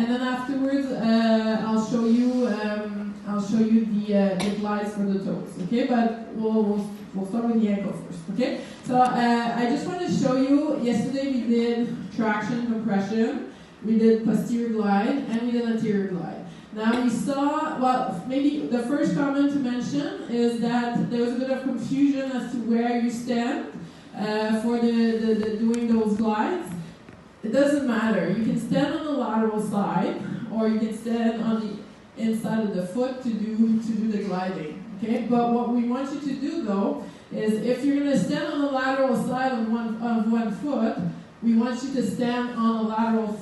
and then afterwards I'll show you the glides for the toes. Okay, but we'll start with the ankle first. Okay, so I just want to show you. Yesterday we did traction, compression, we did posterior glide, and we did anterior glide. Now we saw, well, maybe the first comment to mention is that there was a bit of confusion as to where you stand for the doing those glides. It doesn't matter. You can stand on the lateral side, or you can stand on the inside of the foot to do the gliding. Okay, but what we want you to do though is if you're going to stand on the lateral side of one foot, we want you to stand on the lateral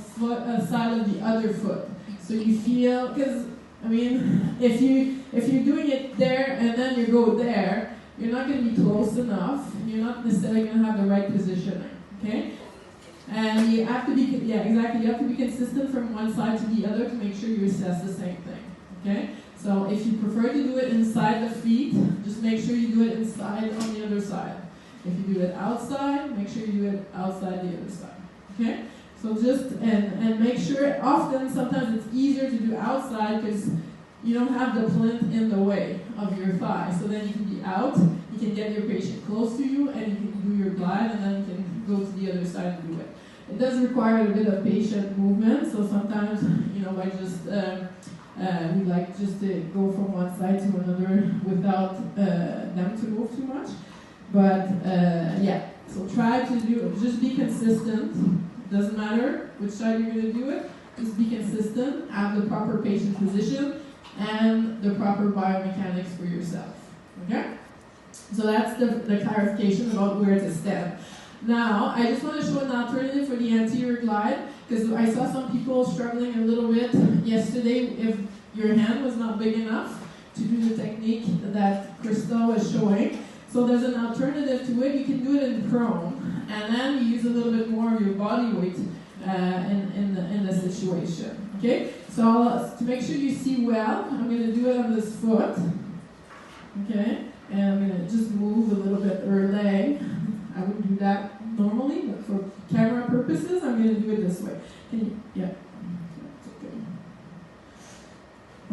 side of the other foot. So you feel, because I mean, if you're doing it there and then you go there, you're not going to be close enough. You're not necessarily going to have the right positioning. Okay, and you have to be You have to be consistent from one side to the other to make sure you assess the same thing. Okay, so if you prefer to do it inside the feet, just make sure you do it inside on the other side. If you do it outside, make sure you do it outside the other side. Okay. So just, and make sure, sometimes it's easier to do outside because you don't have the plinth in the way of your thigh. So then you can be out, you can get your patient close to you, and you can do your glide, and then you can go to the other side and do it. It does require a bit of patient movement, so sometimes, by just, we like just to go from one side to another without them to move too much. But so try to just be consistent. Doesn't matter which side you're going to do it, just be consistent, have the proper patient position, and the proper biomechanics for yourself. Okay? So that's the clarification about where to stand. Now, I just want to show an alternative for the anterior glide, because I saw some people struggling a little bit yesterday if your hand was not big enough to do the technique that Crystal was showing. So there's an alternative to it. You can do it in prone, and then you use a little bit more of your body weight in the situation. Okay. So to make sure you see well, I'm going to do it on this foot. Okay, and I'm going to just move a little bit her leg. I wouldn't do that normally, but for camera purposes, I'm going to do it this way. Yeah.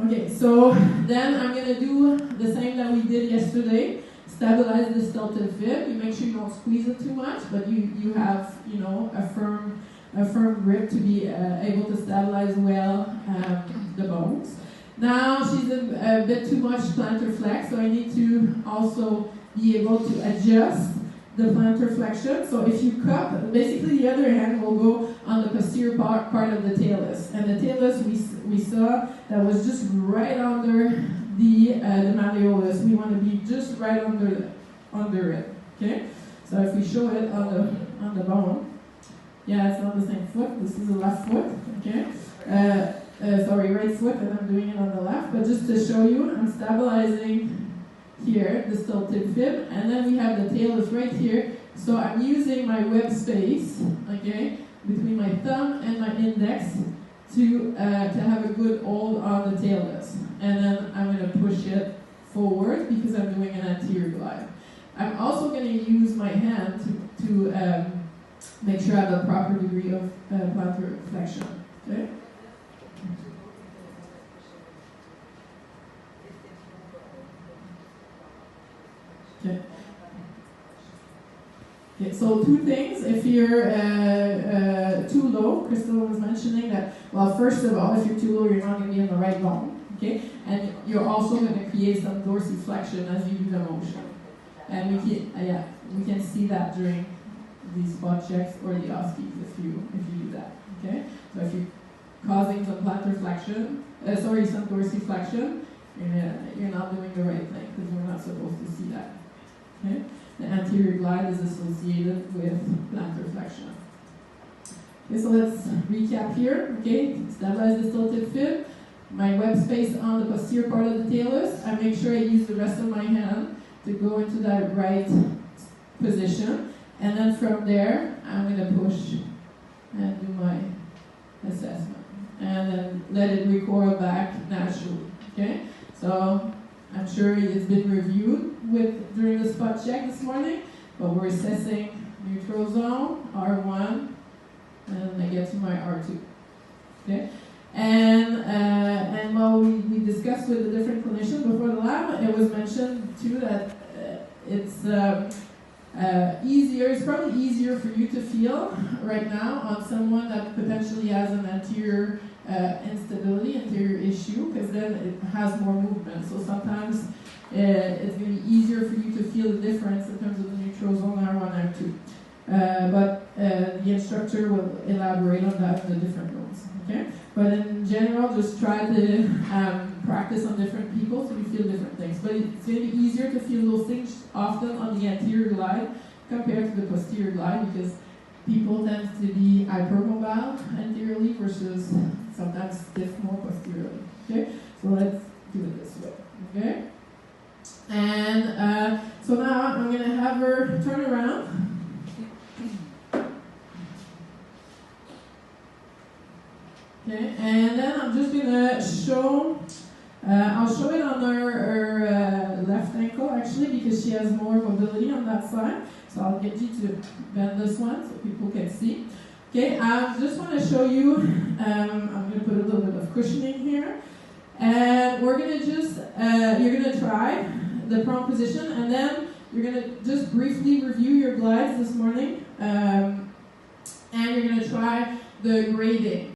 Okay. So then I'm going to do the same that we did yesterday. Stabilize the tilted fib. You make sure you don't squeeze it too much, but you have a firm grip to be able to stabilize well the bones. Now she's a bit too much plantar flex, so I need to also be able to adjust the plantar flexion. So if you cup, basically the other hand will go on the posterior part of the talus, and the talus we saw that was just right under the malleolus. We want to be just right under it. Okay. So if we show it on the bone, it's not the same foot. This is the left foot. Okay. Right foot, and I'm doing it on the left. But just to show you, I'm stabilizing here the tilted fib, and then we have the talus right here. So I'm using my web space, okay, between my thumb and my index to have a good hold on the talus. And then I'm going to push it forward because I'm doing an anterior glide. I'm also going to use my hand to make sure I have a proper degree of plantar flexion. Okay? Okay, so two things. If you're too low, Crystal was mentioning that, well, first of all, if you're too low, you're not going to be in the right bone, okay? And you're also going to create some dorsiflexion as you do the motion. And we can see that during these spot checks or the OSCEs if you do that, okay? So if you're causing some plantar flexion, some dorsiflexion, you're not doing the right thing because we're not supposed to see that, okay? The anterior glide is associated with plantar flexion. Okay, so let's recap here. Okay, stabilize the tilted fib. My web space on the posterior part of the talus. I make sure I use the rest of my hand to go into that right position. And then from there, I'm going to push and do my assessment. And then let it recoil back naturally. Okay, so I'm sure it's been reviewed during the spot check this morning, but we're assessing neutral zone, R1, and I get to my R2. Okay? And while we discussed with the different clinicians before the lab, it was mentioned too that it's easier. It's probably easier for you to feel right now on someone that potentially has an anterior instability, anterior issue, because then it has more movement. So sometimes it's going to be easier for you to feel the difference in terms of the neutral zone R1, R2. But the instructor will elaborate on that in the different rooms. Okay? But in general, just try to practice on different people so you feel different things. But it's going to be easier to feel those things often on the anterior glide compared to the posterior glide because people tend to be hypermobile anteriorly versus sometimes stiff more posteriorly. Okay? So let's do it this way. Okay? And so now I'm going to have her turn around. Okay, and then I'm just going to show, I'll show it on her left ankle actually because she has more mobility on that side. So I'll get you to bend this one so people can see. Okay, I just want to show you, I'm going to put a little bit of cushioning here. And we're going to just, you're going to try the prone position and then you're going to just briefly review your glides this morning. And you're going to try the grading.